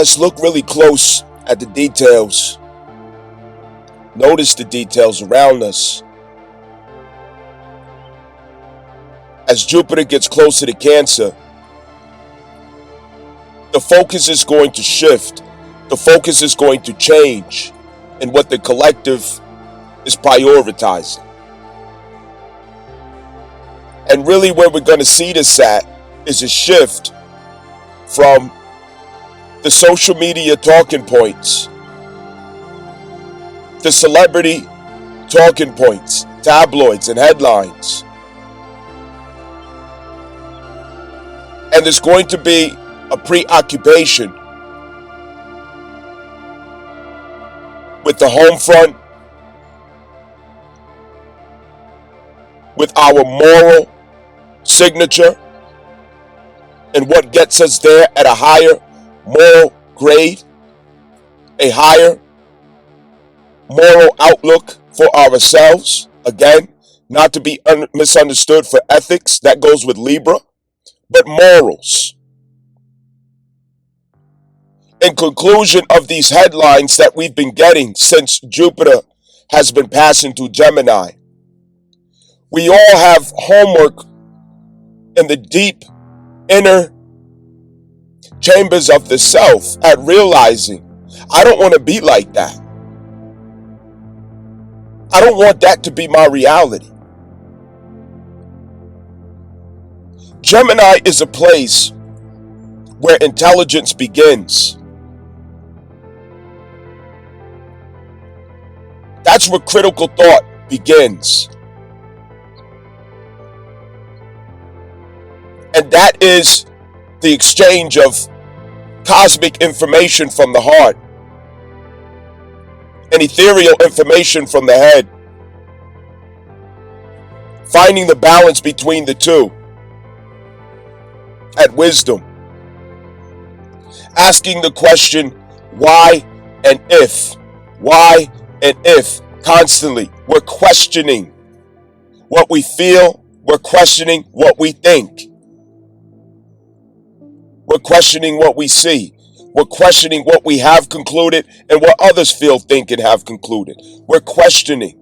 Let's look really close at the details. Notice the details around us. As Jupiter gets closer to Cancer, the focus is going to shift. The focus is going to change in what the collective is prioritizing. And really where we're going to see this at is a shift from the social media talking points, the celebrity talking points, tabloids and headlines. And there's going to be a preoccupation with the home front, with our moral signature, and what gets us there at a higher moral grade, a higher moral outlook for ourselves. Again, not to be misunderstood for ethics, that goes with Libra, but morals. In conclusion of these headlines that we've been getting since Jupiter has been passing through Gemini, we all have homework in the deep inner chambers of the self at realizing, I don't want to be like that. I don't want that to be my reality. Gemini is a place where intelligence begins. That's where critical thought begins. And that is the exchange of cosmic information from the heart and ethereal information from the head. Finding the balance between the two at wisdom. Asking the question, why and if? Why and if? Constantly. We're questioning what we feel. We're questioning what we think. We're questioning what we see. We're questioning what we have concluded and what others feel, think, and have concluded. We're questioning.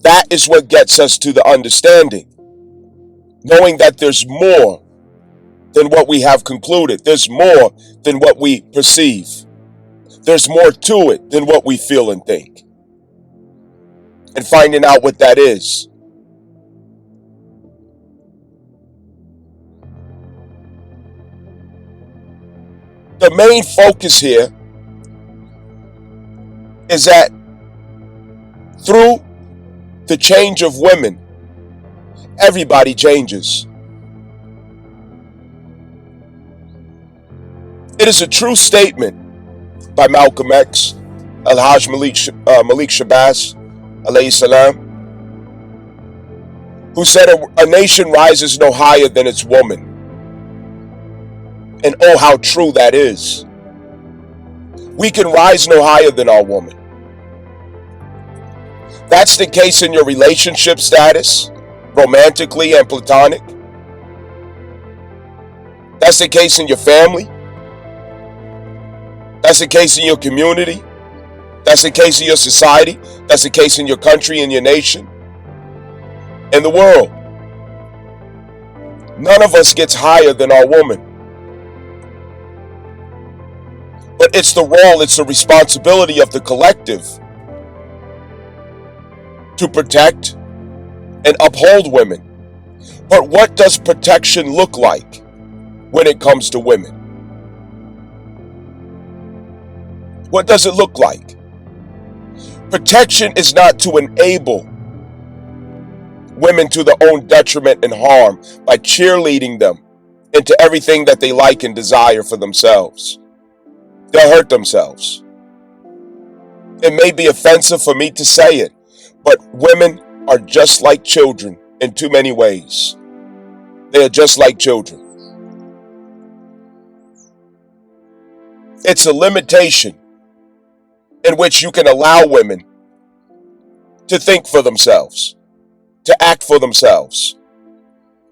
That is what gets us to the understanding. Knowing that there's more than what we have concluded. There's more than what we perceive. There's more to it than what we feel and think. And finding out what that is. The main focus here is that through the change of women, everybody changes. It is a true statement by Malcolm X, Al-Hajj Malik Shabazz, alayhi salam, who said a nation rises no higher than its woman. And oh, how true that is. We can rise no higher than our woman. That's the case in your relationship status, romantically and platonic. That's the case in your family. That's the case in your community. That's the case in your society. That's the case in your country and your nation. And the world. None of us gets higher than our woman. But it's the role, it's the responsibility of the collective to protect and uphold women. But what does protection look like when it comes to women? What does it look like? Protection is not to enable women to their own detriment and harm by cheerleading them into everything that they like and desire for themselves. They'll hurt themselves. It may be offensive for me to say it, but women are just like children in too many ways. They are just like children. It's a limitation in which you can allow women to think for themselves, to act for themselves.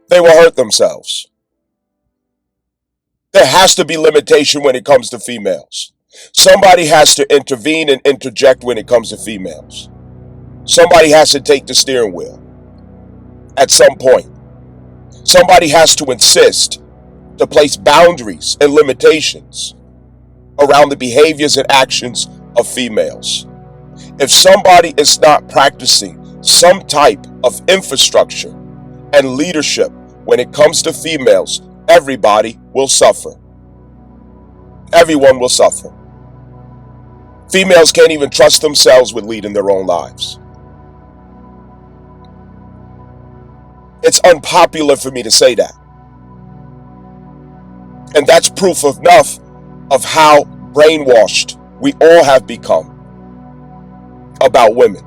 They will hurt themselves. There has to be limitation when it comes to females. Somebody has to intervene and interject when it comes to females. Somebody has to take the steering wheel at some point. Somebody has to insist to place boundaries and limitations around the behaviors and actions of females. If somebody is not practicing some type of infrastructure and leadership when it comes to females, everybody will suffer. Everyone will suffer. Females can't even trust themselves with leading their own lives. It's unpopular for me to say that. And that's proof enough of how brainwashed we all have become about women.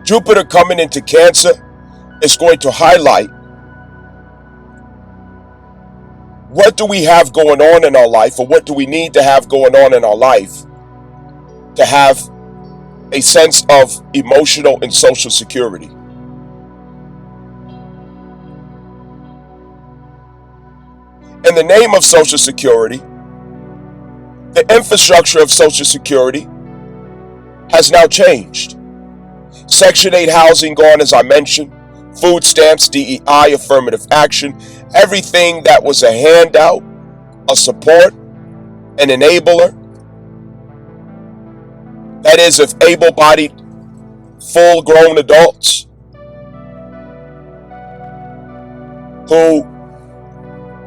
Jupiter coming into Cancer is going to highlight what do we have going on in our life, or what do we need to have going on in our life to have a sense of emotional and social security. In the name of Social Security, the infrastructure of Social Security has now changed. Section 8 housing gone, as I mentioned, food stamps, DEI, affirmative action, everything that was a handout, a support, an enabler, that is, if able-bodied, full-grown adults who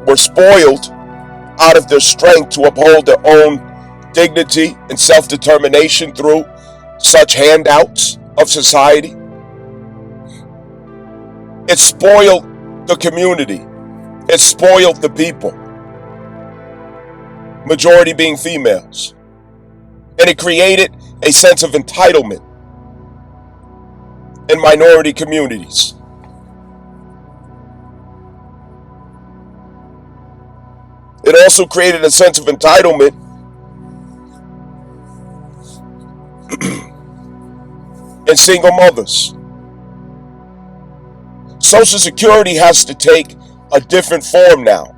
were spoiled out of their strength to uphold their own dignity and self-determination through such handouts of society. It spoiled the community. It spoiled the people. Majority being females. And it created a sense of entitlement in minority communities. It also created a sense of entitlement in single mothers. Social Security has to take a different form now.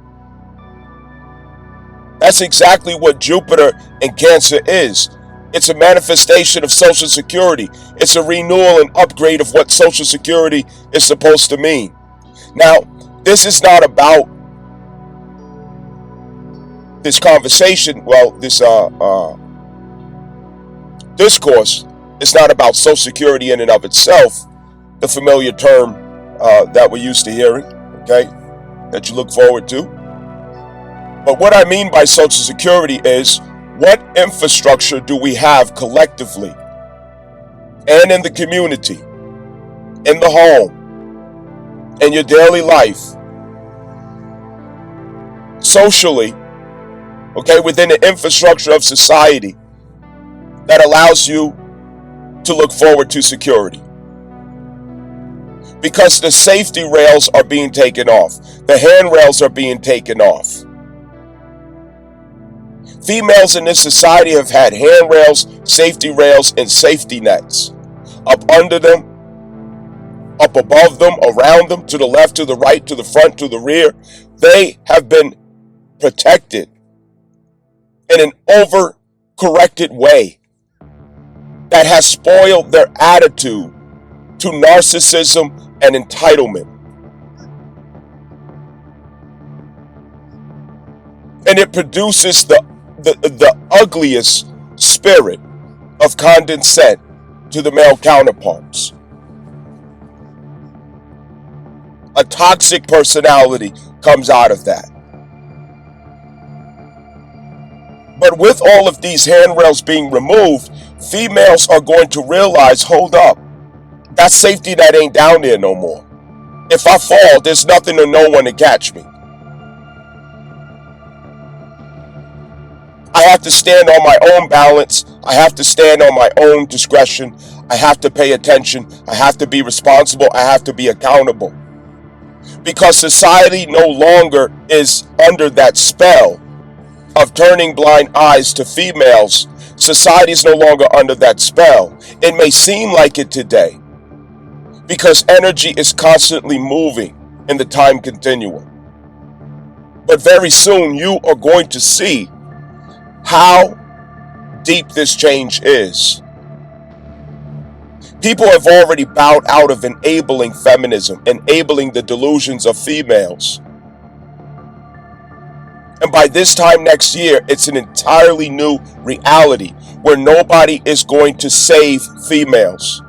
That's exactly what Jupiter in Cancer is. It's a manifestation of Social Security. It's a renewal and upgrade of what Social Security is supposed to mean. Now, this is not about this conversation, this discourse is not about Social Security in and of itself, the familiar term that we're used to hearing, okay, that you look forward to. But what I mean by Social Security is, what infrastructure do we have collectively and in the community, in the home, in your daily life, socially, okay, within the infrastructure of society that allows you to look forward to security? Because the safety rails are being taken off. The handrails are being taken off. Females in this society have had handrails, safety rails, and safety nets up under them, up above them, around them, to the left, to the right, to the front, to the rear. They have been protected in an overcorrected way that has spoiled their attitude to narcissism and entitlement. And it produces the ugliest spirit of condescent to the male counterparts. A toxic personality comes out of that. But with all of these handrails being removed, females are going to realize, hold up, that safety net ain't down there no more. If I fall, there's nothing or no one to catch me. I have to stand on my own balance. I have to stand on my own discretion. I have to pay attention. I have to be responsible. I have to be accountable. Because society no longer is under that spell of turning blind eyes to females. Society is no longer under that spell. It may seem like it today, because energy is constantly moving in the time continuum. But very soon you are going to see how deep this change is. People have already bowed out of enabling feminism, enabling the delusions of females. And by this time next year, it's an entirely new reality where nobody is going to save females.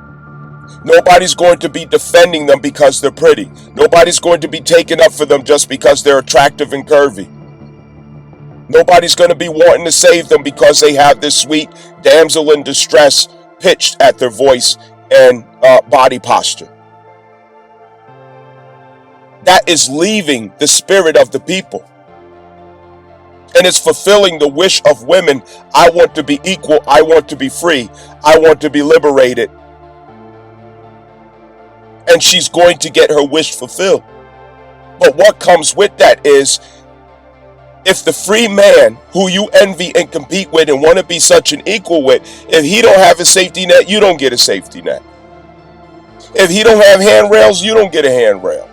Nobody's going to be defending them because they're pretty. Nobody's going to be taking up for them just because they're attractive and curvy. Nobody's going to be wanting to save them because they have this sweet damsel in distress pitched at their voice and body posture. That is leaving the spirit of the people. And it's fulfilling the wish of women. I want to be equal. I want to be free. I want to be liberated. And she's going to get her wish fulfilled. But what comes with that is, if the free man who you envy and compete with and want to be such an equal with, if he don't have a safety net, you don't get a safety net. If he don't have handrails, you don't get a handrail.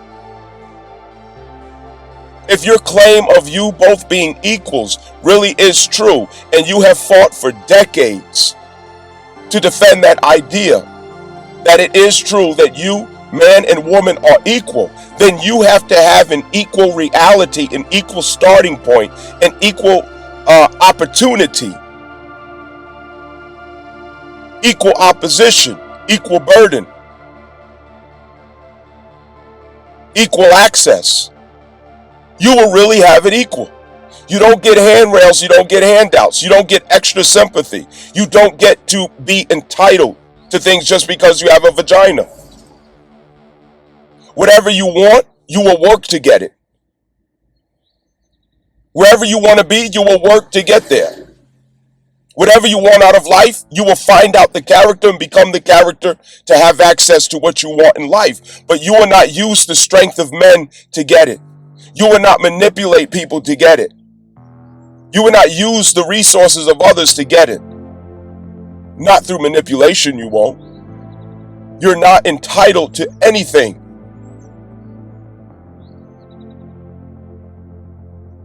If your claim of you both being equals really is true, and you have fought for decades to defend that idea, that it is true that you, man and woman, are equal, then you have to have an equal reality, an equal starting point, an equal opportunity, equal opposition, equal burden, equal access. You will really have it equal. You don't get handrails, you don't get handouts, you don't get extra sympathy. You don't get to be entitled to things just because you have a vagina. Whatever you want, you will work to get it. Wherever you want to be, you will work to get there. Whatever you want out of life, you will find out the character and become the character to have access to what you want in life. But you will not use the strength of men to get it. You will not manipulate people to get it. You will not use the resources of others to get it. Not through manipulation, you won't. You're not entitled to anything.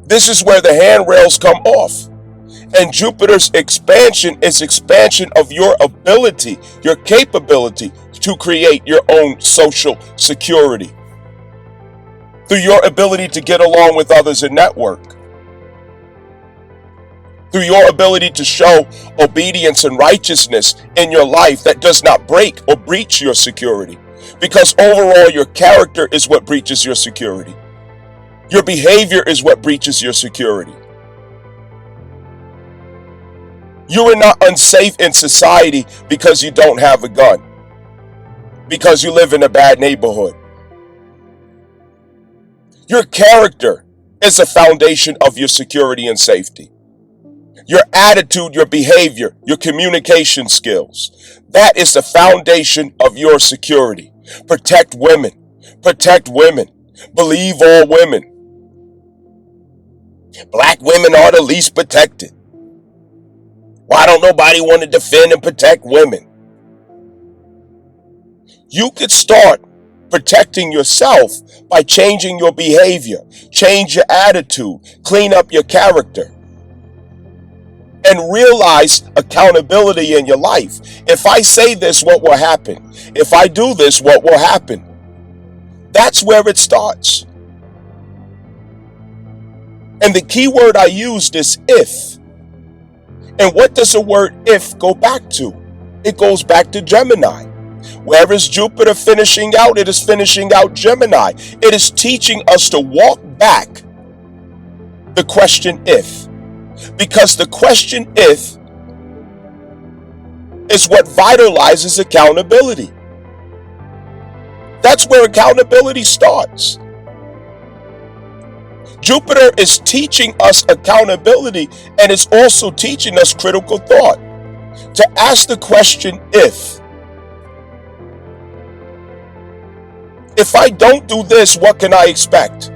This is where the handrails come off. And Jupiter's expansion is expansion of your ability, your capability to create your own social security. Through your ability to get along with others and network. Through your ability to show obedience and righteousness in your life that does not break or breach your security. Because overall, your character is what breaches your security. Your behavior is what breaches your security. You are not unsafe in society because you don't have a gun. Because you live in a bad neighborhood. Your character is a foundation of your security and safety. Your attitude, your behavior, your communication skills. That is the foundation of your security. Protect women. Protect women. Believe all women. Black women are the least protected. Why don't nobody want to defend and protect women? You could start protecting yourself by changing your behavior, change your attitude, clean up your character, and realize accountability in your life. If I say this, what will happen? If I do this, what will happen? That's where it starts. And the key word I used is if. And what does the word if go back to? It goes back to Gemini. Where is Jupiter finishing out? It is finishing out Gemini. It is teaching us to walk back the question if. Because the question if is what vitalizes accountability. That's where accountability starts. Jupiter is teaching us accountability, and it's also teaching us critical thought. To ask the question if. If I don't do this, what can I expect?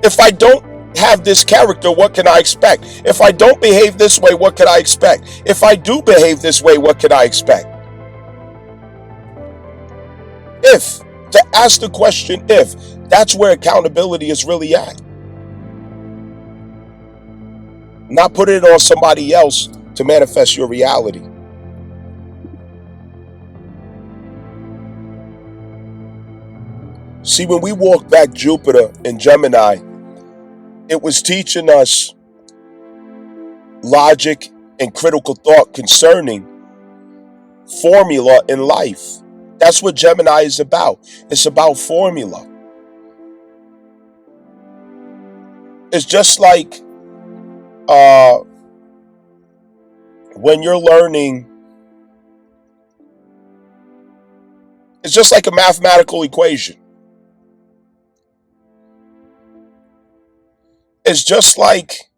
If I don't have this character, what can I expect? If I don't behave this way, what can I expect? If I do behave this way, what can I expect? If, to ask the question if, that's where accountability is really at. Not putting it on somebody else to manifest your reality. See, when we walk back Jupiter in Gemini, it was teaching us logic and critical thought concerning formula in life. That's what Gemini is about. It's about formula. It's just like when you're learning, it's just like a mathematical equation. It's just like,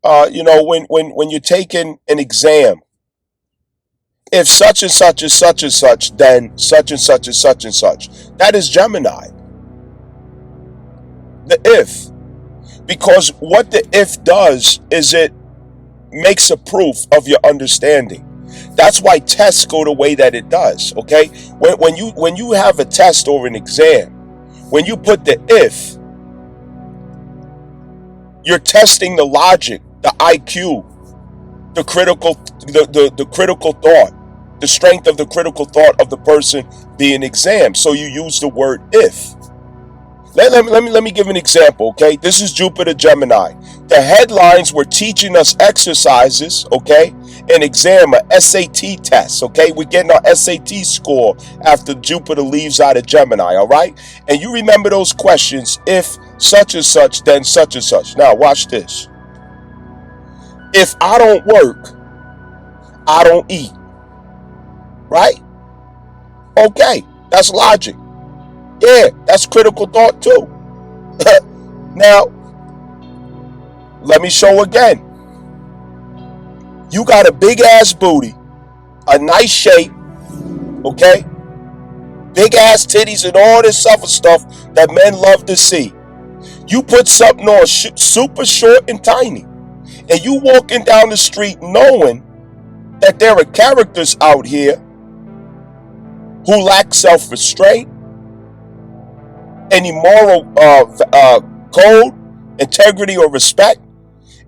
when you're taking an exam, if such and such is such and such, then such and such is such and such. That is Gemini. The if. Because what the if does is it makes a proof of your understanding. That's why tests go the way that it does, okay? When you have a test or an exam, when you put the if, you're testing the logic, the IQ, the critical thought, the strength of the critical thought of the person being examined. So you use the word if. Let me give an example, okay? This is Jupiter Gemini. The headlines were teaching us exercises, okay? An exam, a SAT test, okay? We're getting our SAT score after Jupiter leaves out of Gemini, all right? And you remember those questions, if such and such, then such and such. Now, watch this. If I don't work, I don't eat, right? Okay, that's logic. Yeah, that's critical thought too. Now, let me show again. You got a big ass booty, a nice shape, okay? Big ass titties and all this other stuff that men love to see. You put something on super short and tiny, and you walking down the street knowing that there are characters out here who lack self-restraint, any moral code, integrity, or respect,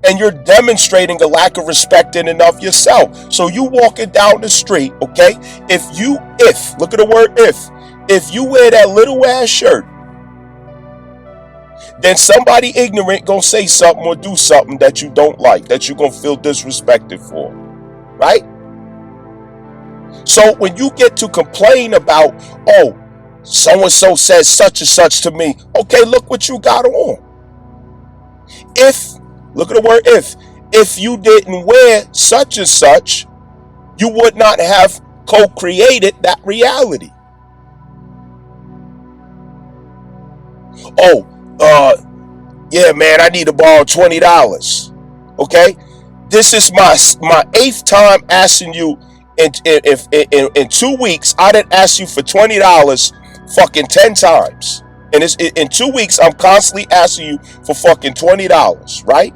and you're demonstrating a lack of respect in and of yourself. So you walking down the street, okay? Look at the word if you wear that little ass shirt, then somebody ignorant gonna say something or do something that you don't like, that you're gonna feel disrespected for, right? So when you get to complain about, oh, so-and-so says such and such to me. Okay, look what you got on. Look at the word if you didn't wear such and such, you would not have co-created that reality. Oh, yeah, man, I need to borrow $20. Okay? This is my 8th time asking you. In 2 weeks, I didn't ask you for $20 fucking 10 times. And in 2 weeks, I'm constantly asking you for fucking $20, right?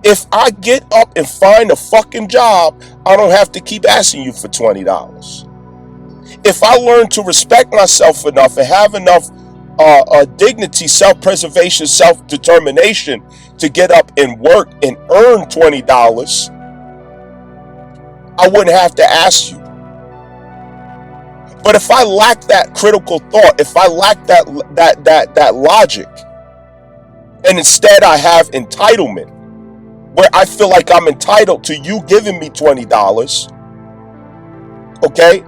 If I get up and find a fucking job, I don't have to keep asking you for $20. If I learn to respect myself enough and have enough dignity, self-preservation, self-determination to get up and work and earn $20, I wouldn't have to ask you. But if I lack that critical thought, if I lack that logic, and instead I have entitlement, where I feel like I'm entitled to you giving me $20, okay?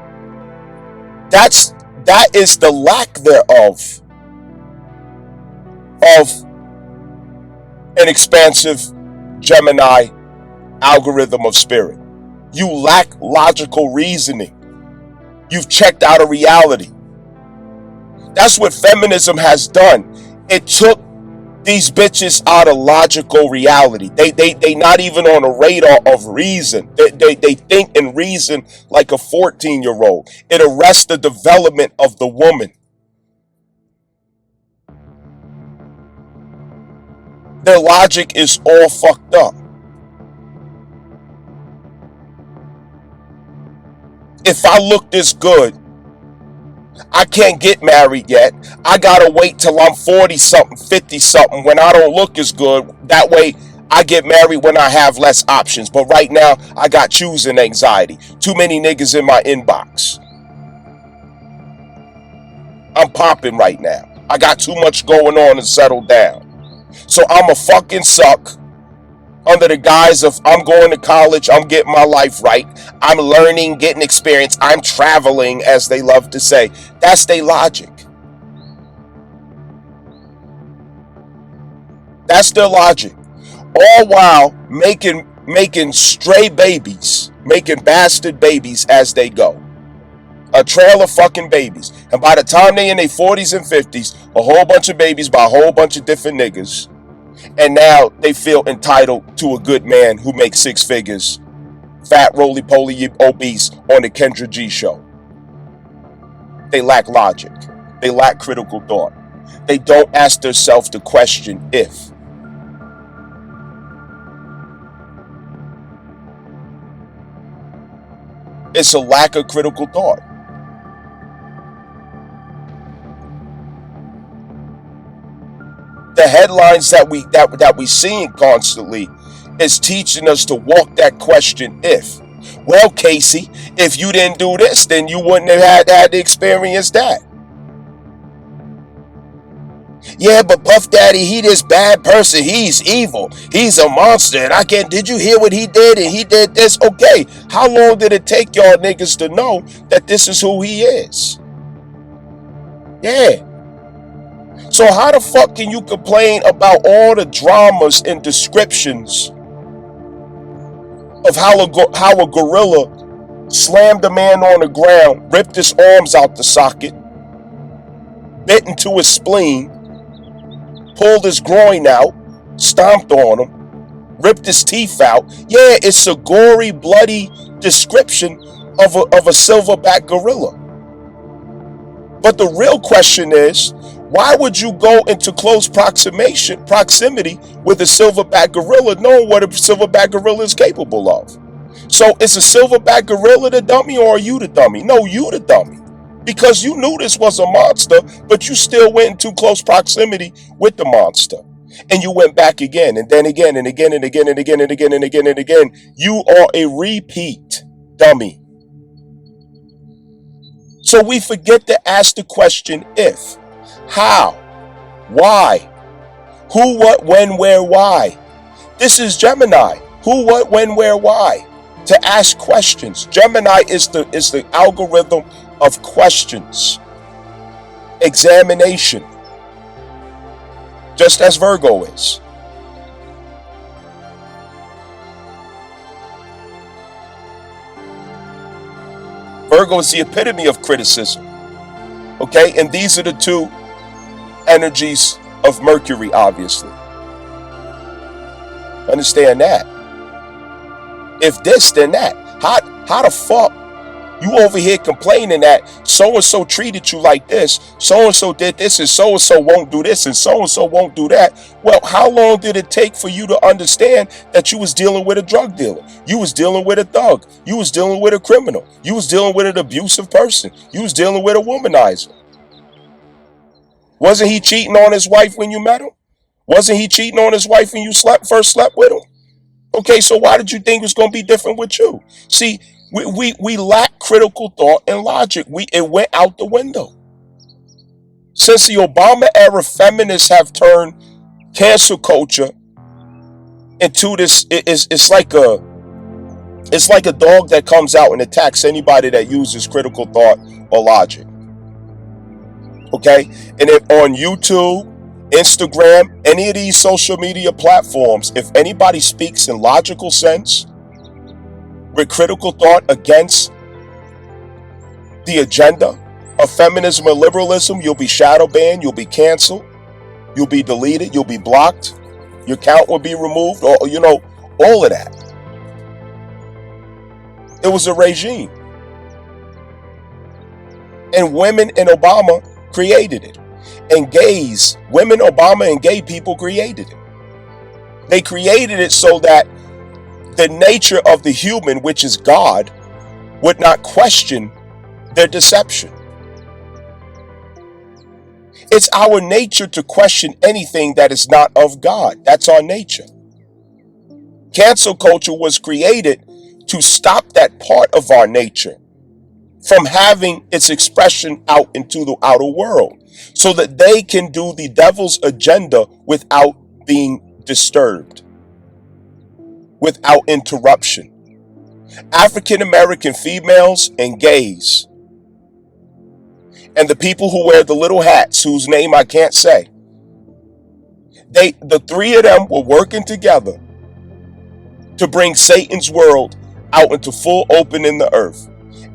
That is the lack thereof of an expansive Gemini algorithm of spirit. You lack logical reasoning. You've checked out of reality. That's what feminism has done. It took these bitches out of logical reality. They not even on a radar of reason. They think and reason like a 14-year-old. It arrests the development of the woman. Their logic is all fucked up. If I look this good, I can't get married yet. I gotta wait till I'm 40 something, 50 something when I don't look as good. That way I get married when I have less options. But right now I got choosing anxiety. Too many niggas in my inbox. I'm popping right now. I got too much going on to settle down. So I'm a fucking suck under the guise of I'm going to college, I'm getting my life right, I'm learning, getting experience, I'm traveling, as they love to say. That's their logic. That's their logic. All while making stray babies, making bastard babies as they go. A trail of fucking babies. And by the time they in their 40s and 50s, a whole bunch of babies by a whole bunch of different niggas. And now they feel entitled to a good man who makes six figures, fat, roly-poly, obese on the Kendra G show. They lack logic. They lack critical thought. They don't ask themselves the question if. It's a lack of critical thought. The headlines that we seeing constantly is teaching us to walk that question if. Well, Casey, if you didn't do this, then you wouldn't have had to experience that. Yeah, but Puff Daddy, he this bad person. He's evil. He's a monster. And I can't. Did you hear what he did? And he did this. Okay, how long did it take y'all niggas to know that this is who he is? Yeah. So how the fuck can you complain about all the dramas and descriptions of how a gorilla slammed a man on the ground, ripped his arms out the socket, bit into his spleen, pulled his groin out, stomped on him, ripped his teeth out? Yeah, it's a gory, bloody description of a silverback gorilla. But the real question is, why would you go into close proximity with a silverback gorilla knowing what a silverback gorilla is capable of? So is a silverback gorilla the dummy or are you the dummy? No, you the dummy. Because you knew this was a monster, but you still went into close proximity with the monster. And you went back again, and then again, and again, and again, and again, and again, and again, and again. You are a repeat dummy. So we forget to ask the question if. How? Why? Who, what, when, where, why? This is Gemini. Who, what, when, where, why? To ask questions. Gemini is the algorithm of questions. Examination. Just as Virgo is. Virgo is the epitome of criticism. Okay? And these are the two energies of Mercury, obviously. Understand that. If this, then that. How the fuck you over here complaining that so-and-so treated you like this, so-and-so did this, and so-and-so won't do this, and so-and-so won't do that? Well, how long did it take for you to understand that you was dealing with a drug dealer? You was dealing with a thug. You was dealing with a criminal. You was dealing with an abusive person. You was dealing with a womanizer. Wasn't he cheating on his wife when you met him? Wasn't he cheating on his wife when you first slept with him? Okay, so why did you think it was going to be different with you? See, we lack critical thought and logic. It went out the window. Since the Obama era, feminists have turned cancel culture into this. It's like a dog that comes out and attacks anybody that uses critical thought or logic. Okay, and if on YouTube, Instagram, any of these social media platforms, if anybody speaks in logical sense with critical thought against the agenda of feminism or liberalism, you'll be shadow banned, you'll be canceled, you'll be deleted, you'll be blocked, your account will be removed, or all of that. It was a regime. And women in Obama created it. And gays, women, Obama, and gay people created it. They created it so that the nature of the human, which is God, would not question their deception. It's our nature to question anything that is not of God. That's our nature. Cancel culture was created to stop that part of our nature from having its expression out into the outer world so that they can do the devil's agenda without being disturbed, without interruption. African American females and gays, and the people who wear the little hats, whose name I can't say, the three of them were working together to bring Satan's world out into full open in the earth.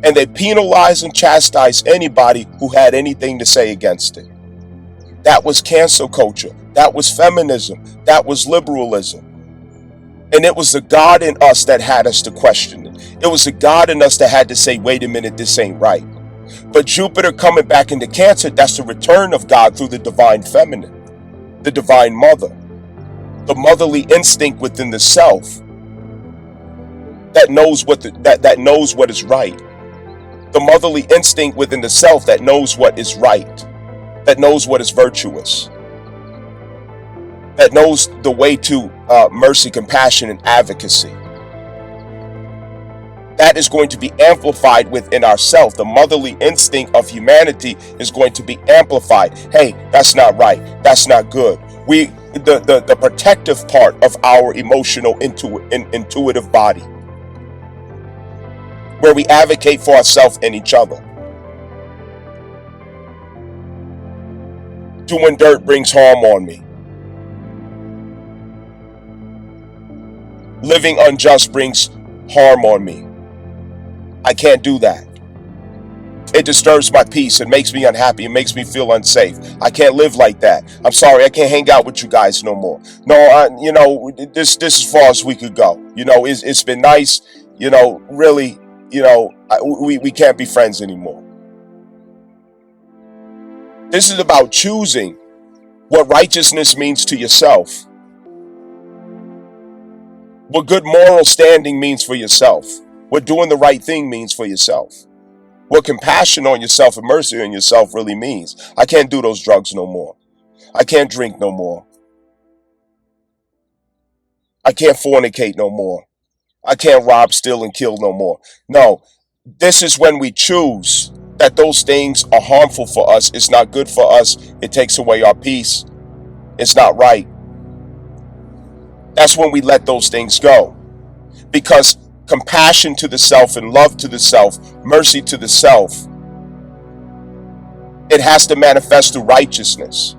And they penalized and chastised anybody who had anything to say against it. That was cancel culture. That was feminism. That was liberalism. And it was the God in us that had us to question it. It was the God in us that had to say, wait a minute, this ain't right. But Jupiter coming back into Cancer, that's the return of God through the divine feminine, the divine mother, the motherly instinct within the self that knows that knows what is right. The motherly instinct within the self that knows what is right, that knows what is virtuous, that knows the way to mercy, compassion, and advocacy. That is going to be amplified within ourselves. The motherly instinct of humanity is going to be amplified. Hey, that's not right. That's not good. The protective part of our emotional intuitive body, where we advocate for ourselves and each other. Doing dirt brings harm on me. Living unjust brings harm on me. I can't do that. It disturbs my peace. It makes me unhappy. It makes me feel unsafe. I can't live like that. I'm sorry. I can't hang out with you guys no more. No, this as far as we could go. It's been nice. Really, we can't be friends anymore. This is about choosing what righteousness means to yourself, what good moral standing means for yourself, what doing the right thing means for yourself, what compassion on yourself and mercy on yourself really means. I can't do those drugs no more. I can't drink no more. I can't fornicate no more. I can't rob, steal, and kill no more. No, this is when we choose that those things are harmful for us. It's not good for us. It takes away our peace. It's not right. That's when we let those things go. Because compassion to the self and love to the self, mercy to the self, it has to manifest through righteousness.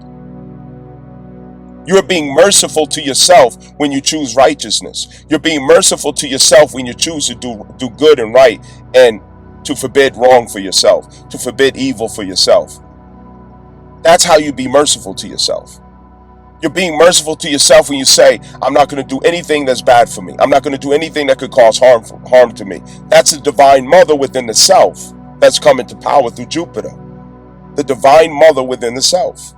You're being merciful to yourself when you choose righteousness. You're being merciful to yourself when you choose to do good and right, and to forbid wrong for yourself, to forbid evil for yourself. That's how you be merciful to yourself. You're being merciful to yourself when you say, I'm not going to do anything that's bad for me. I'm not going to do anything that could cause harm to me. That's a divine mother within the self that's coming to power through Jupiter. The divine mother within the self.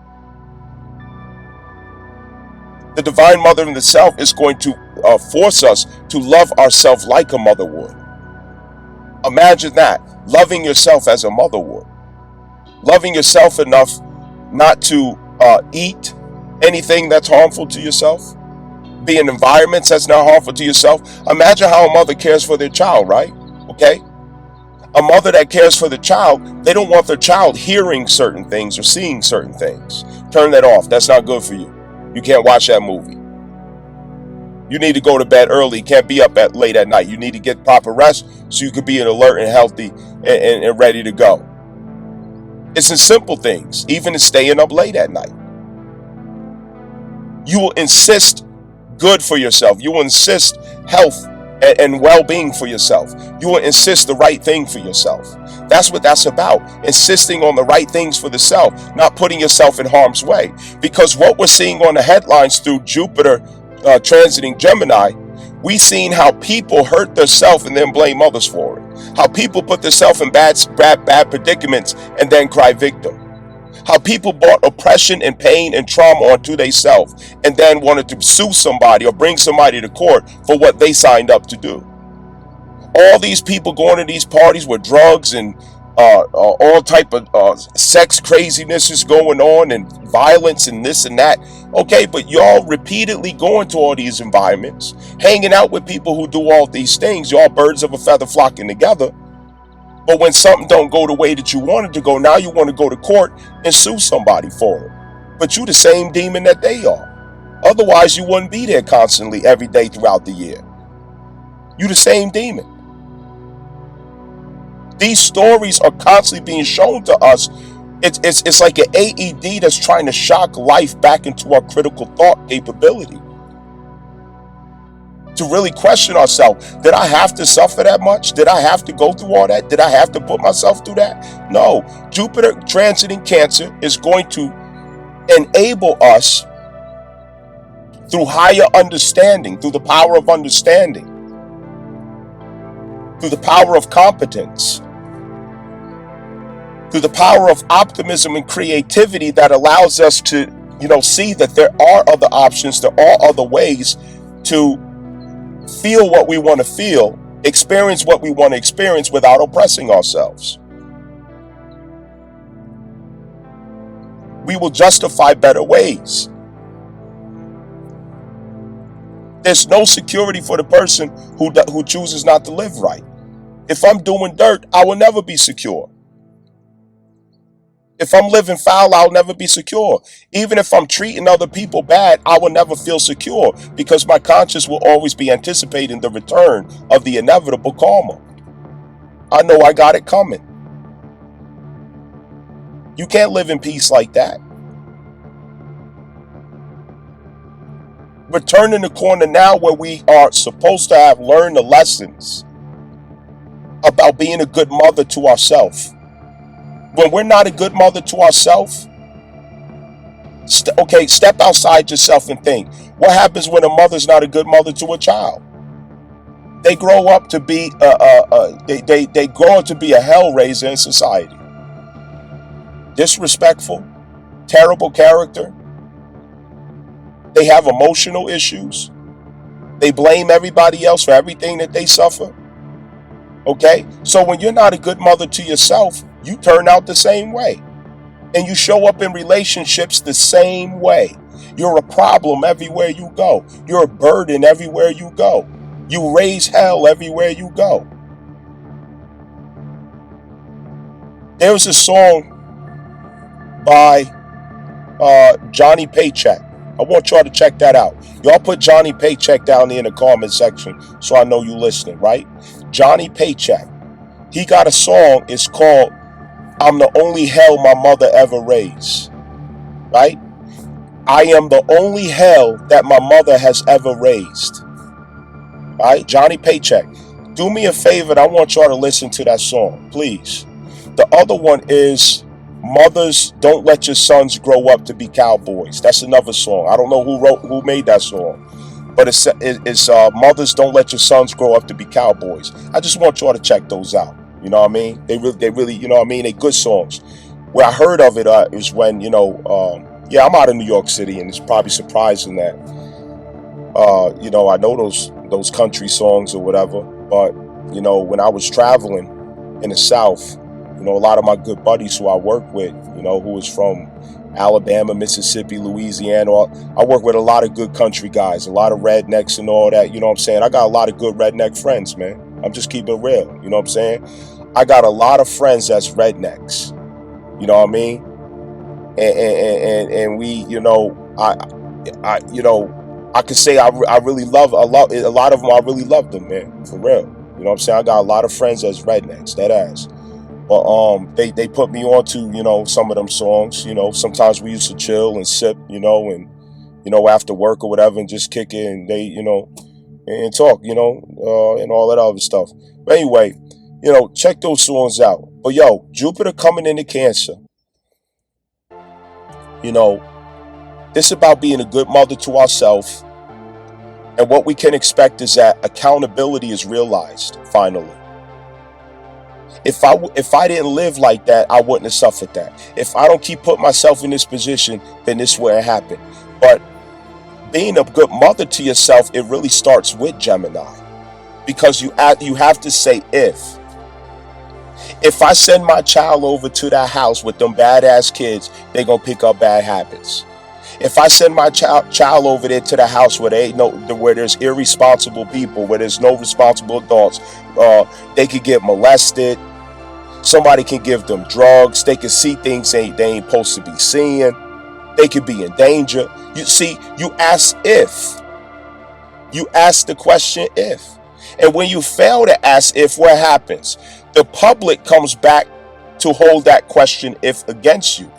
The divine mother in the self is going to force us to love ourselves like a mother would. Imagine that, loving yourself as a mother would. Loving yourself enough not to eat anything that's harmful to yourself. Be in environments that's not harmful to yourself. Imagine how a mother cares for their child, right? Okay? A mother that cares for the child, they don't want their child hearing certain things or seeing certain things. Turn that off. That's not good for you. You can't watch that movie. You need to go to bed early. You can't be up late at night. You need to get proper rest so you can be alert and healthy and ready to go. It's in simple things, even in staying up late at night. You will insist good for yourself. You will insist health and well-being for yourself. You will insist the right thing for yourself. That's what that's about. Insisting on the right things for the self, not putting yourself in harm's way. Because what we're seeing on the headlines through Jupiter transiting Gemini, we've seen how people hurt themselves and then blame others for it. How people put themselves in bad predicaments and then cry victim. How people brought oppression and pain and trauma onto themselves and then wanted to sue somebody or bring somebody to court for what they signed up to do. All these people going to these parties with drugs and all type of sex craziness is going on and violence and this and that. Okay, but y'all repeatedly going to all these environments, hanging out with people who do all these things. Y'all birds of a feather flocking together. But when something don't go the way that you wanted to go, now you want to go to court and sue somebody for it. But you the same demon that they are. Otherwise, you wouldn't be there constantly every day throughout the year. You the same demon. These stories are constantly being shown to us. It's like an AED that's trying to shock life back into our critical thought capability. To really question ourselves. Did I have to suffer that much? Did I have to go through all that? Did I have to put myself through that? No. Jupiter transiting Cancer is going to enable us through higher understanding, through the power of understanding, through the power of competence, through the power of optimism and creativity that allows us to, see that there are other options, there are other ways to feel what we want to feel, experience what we want to experience without oppressing ourselves. We will justify better ways. There's no security for the person who chooses not to live right. If I'm doing dirt, I will never be secure. If I'm living foul, I'll never be secure. Even if I'm treating other people bad, I will never feel secure because my conscience will always be anticipating the return of the inevitable karma. I know I got it coming. You can't live in peace like that. We're turning the corner now where we are supposed to have learned the lessons about being a good mother to ourselves. When we're not a good mother to ourselves, step outside yourself and think. What happens when a mother's not a good mother to a child? They grow up to be they grow up to be a hellraiser in society. Disrespectful, terrible character. They have emotional issues. They blame everybody else for everything that they suffer. Okay? So when you're not a good mother to yourself, you turn out the same way. And you show up in relationships the same way. You're a problem everywhere you go. You're a burden everywhere you go. You raise hell everywhere you go. There's a song by Johnny Paycheck. I want y'all to check that out. Y'all put Johnny Paycheck down there in the comment section so I know you listening, right? Johnny Paycheck. He got a song. It's called I'm the Only Hell My Mother Ever Raised. Right? I am the only hell that my mother has ever raised. Right? Johnny Paycheck. Do me a favor. I want y'all to listen to that song, please. The other one is Mothers Don't Let Your Sons Grow Up to Be Cowboys. That's another song. I don't know who made that song. But it's Mothers Don't Let Your Sons Grow Up to Be Cowboys. I just want y'all to check those out. You know what I mean? They really, you know what I mean? They good songs. Where I heard of it is when, I'm out of New York City, and it's probably surprising that, I know those country songs or whatever. But, when I was traveling in the South, a lot of my good buddies who I work with, who was from Alabama, Mississippi, Louisiana. I work with a lot of good country guys, a lot of rednecks and all that. You know what I'm saying? I got a lot of good redneck friends, man. I'm just keeping it real. You know what I'm saying? I got a lot of friends that's rednecks. You know what I mean? And we, I could say I really love a lot of them. I really love them, man. For real. You know what I'm saying? I got a lot of friends that's rednecks, that ass. But they put me on to, some of them songs. Sometimes we used to chill and sip, and after work or whatever, and just kick it, and they, and talk, and all that other stuff. But anyway, check those songs out. But Jupiter coming into Cancer. This about being a good mother to ourselves, and what we can expect is that accountability is realized finally. If I didn't live like that, I wouldn't have suffered that. If I don't keep putting myself in this position, then this wouldn't happen. But being a good mother to yourself, it really starts with Gemini, because you have to say if. If I send my child over to that house with them badass kids, they gonna pick up bad habits. If I send my child over there to the house where where there's irresponsible people, where there's no responsible adults, they could get molested. Somebody can give them drugs. They can see things they ain't supposed to be seeing. They could be in danger. You see, you ask if. You ask the question if. And when you fail to ask if, what happens? The public comes back to hold that question if against you,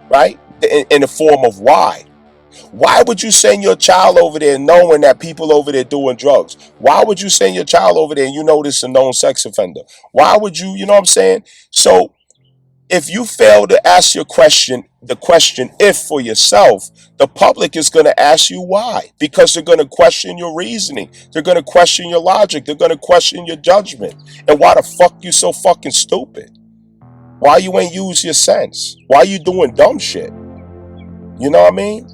right? In the form of why. Why would you send your child over there knowing that people over there doing drugs? Why would you send your child over there and you know this is a known sex offender? Why would you, you know what I'm saying? So if you fail to ask the question if for yourself, the public is going to ask you why, because they're going to question your reasoning. They're going to question your logic. They're going to question your judgment. And why the fuck you so fucking stupid? Why you ain't use your sense? Why you doing dumb shit? You know what I mean?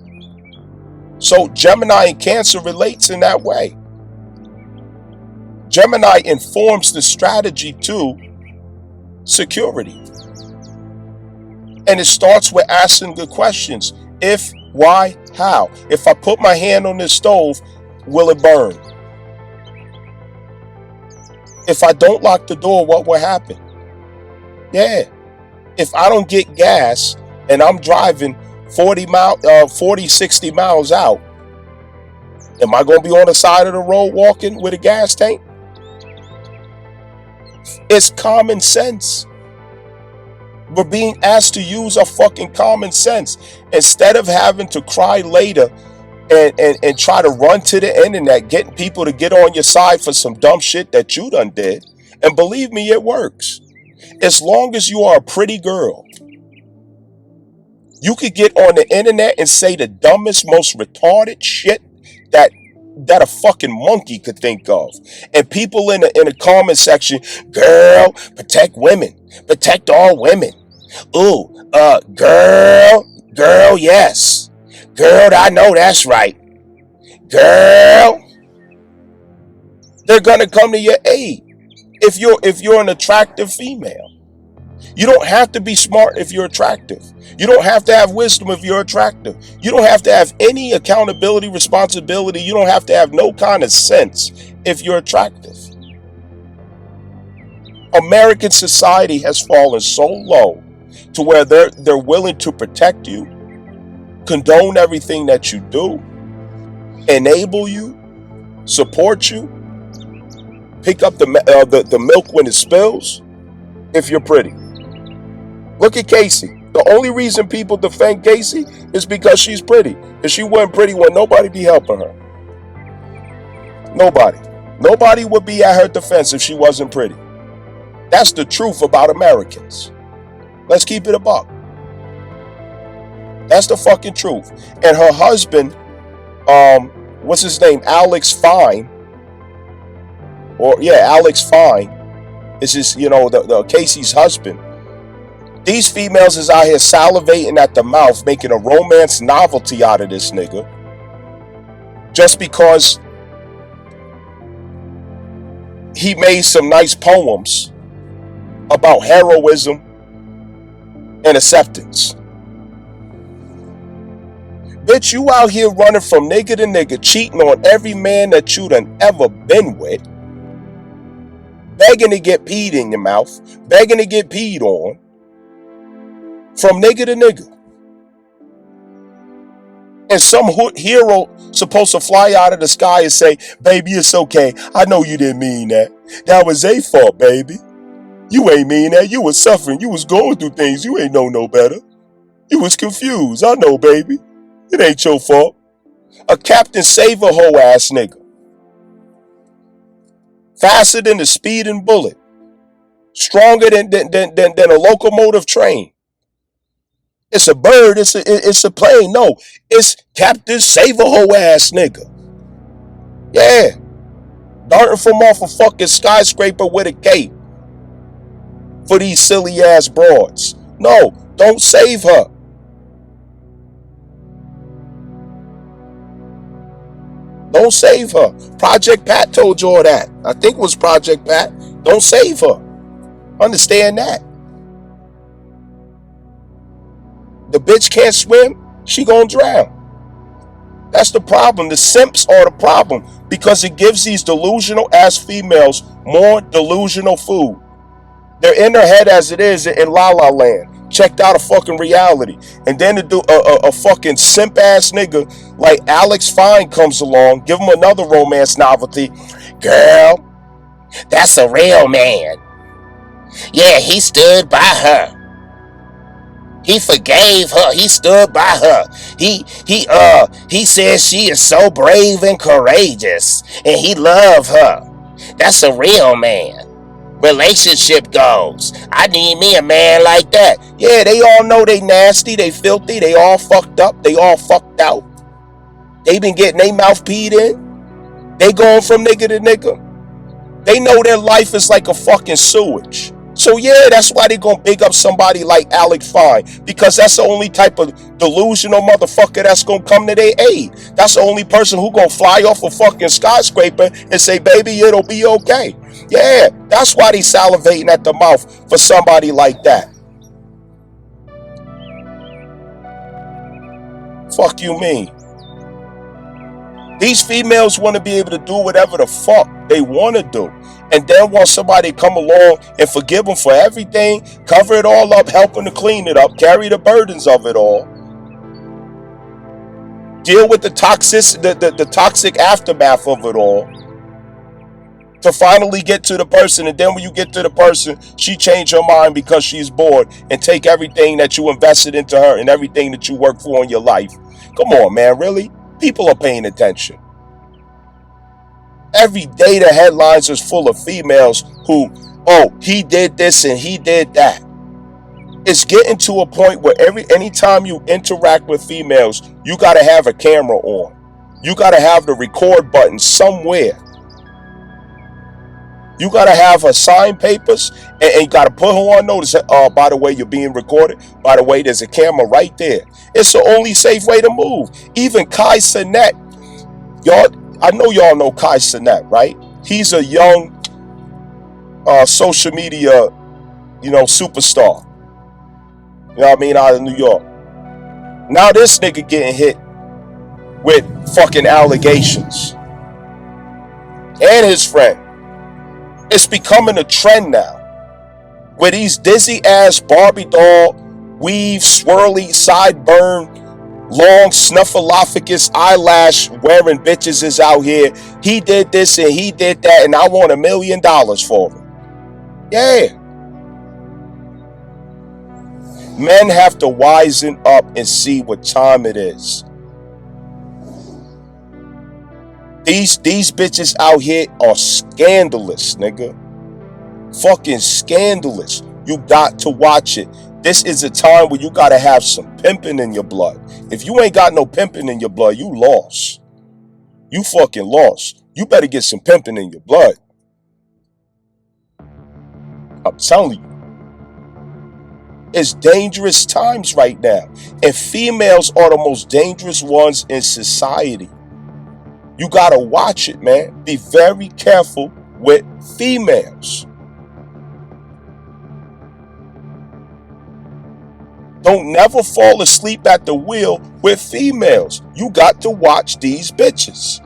So Gemini and Cancer relates in that way. Gemini informs the strategy to security. And it starts with asking good questions. If, why, how? If I put my hand on this stove, will it burn? If I don't lock the door, what will happen? Yeah. If I don't get gas and I'm driving 60 miles out, am I going to be on the side of the road walking with a gas tank? It's common sense. We're being asked to use our fucking common sense instead of having to cry later and try to run to the internet, getting people to get on your side for some dumb shit that you done did. And believe me, it works. As long as you are a pretty girl, you could get on the internet and say the dumbest, most retarded shit that a fucking monkey could think of. And people in the comment section, girl, protect women. Protect all women. Ooh, girl, yes. Girl, I know that's right. Girl. They're gonna come to your aid if you're an attractive female. You don't have to be smart if you're attractive. You don't have to have wisdom if you're attractive. You don't have to have any accountability, responsibility. You don't have to have no kind of sense if you're attractive. American society has fallen so low to where they're willing to protect you, condone everything that you do, enable you, support you, pick up the milk when it spills if you're pretty. Look at Casey. The only reason people defend Casey is because she's pretty. If she wasn't pretty, would nobody be helping her. Nobody. Nobody would be at her defense if she wasn't pretty. That's the truth about Americans. Let's keep it a buck. That's the fucking truth. And her husband, what's his name? Alex Fine. Alex Fine is the Casey's husband. These females is out here salivating at the mouth, making a romance novelty out of this nigga. Just because he made some nice poems about heroism and acceptance. Bitch, you out here running from nigga to nigga, cheating on every man that you done ever been with, begging to get peed in your mouth, begging to get peed on, from nigga to nigga. And some hero supposed to fly out of the sky and say, baby, it's okay. I know you didn't mean that. That was their fault, baby. You ain't mean that. You was suffering. You was going through things. You ain't know no better. You was confused. I know, baby. It ain't your fault. A Captain Save-A hoe ass nigga. Faster than the speeding bullet. Stronger than a locomotive train. It's a bird. It's a plane. No, it's Captain Save-A hoe ass nigga. Yeah. Darting from off a fucking skyscraper with a cape. For these silly ass broads. No, don't save her. Don't save her. Project Pat told you all that. I think it was Project Pat. Don't save her. Understand that. The bitch can't swim, she gonna drown. That's the problem. The simps are the problem because it gives these delusional ass females more delusional food. They're in their head as it is in La La Land. Checked out a fucking reality. And then to do a fucking simp ass nigga like Alex Fine comes along, give him another romance novelty. Girl, that's a real man. Yeah, he stood by her. He forgave her. He stood by her. He says she is so brave and courageous, and he loved her. That's a real man. Relationship goals. I need me a man like that. Yeah, they all know they nasty, they filthy, they all fucked up, they all fucked out. They been getting their mouth peed in. They going from nigga to nigga. They know their life is like a fucking sewage. So yeah, that's why they gonna big up somebody like Alec Fine, because that's the only type of delusional motherfucker that's gonna come to their aid. That's the only person who gonna fly off a fucking skyscraper and say, baby, it'll be okay. Yeah, that's why they salivating at the mouth for somebody like that. Fuck you mean? These females want to be able to do whatever the fuck they want to do. And then want somebody to come along and forgive them for everything, cover it all up, help them to clean it up, carry the burdens of it all. Deal with the toxic aftermath of it all. To finally get to the person, and then when you get to the person, she changed her mind because she's bored and take everything that you invested into her and everything that you worked for in your life. Come on, man, really? People are paying attention. Every day the headlines is full of females who, oh, he did this and he did that. It's getting to a point where anytime you interact with females, you got to have a camera on. You got to have the record button somewhere. You got to have her sign papers and you got to put her on notice. By the way, you're being recorded. By the way, there's a camera right there. It's the only safe way to move. Even Kai Cenat, y'all, I know y'all know Kai Cenat, right? He's a young social media, superstar. You know what I mean? Out of New York. Now this nigga getting hit with fucking allegations. And his friend. It's becoming a trend now. Where these dizzy ass Barbie doll, weave, swirly, sideburn, long snuffleupagus eyelash wearing bitches is out here. He did this and he did that and I want $1 million for him. Yeah. Men have to wisen up and see what time it is. These bitches out here are scandalous, nigga. Fucking scandalous. You got to watch it. This is a time where you got to have some pimping in your blood. If you ain't got no pimping in your blood, you lost. You fucking lost. You better get some pimping in your blood. I'm telling you. It's dangerous times right now. And females are the most dangerous ones in society. You gotta watch it, man. Be very careful with females. Don't never fall asleep at the wheel with females. You got to watch these bitches.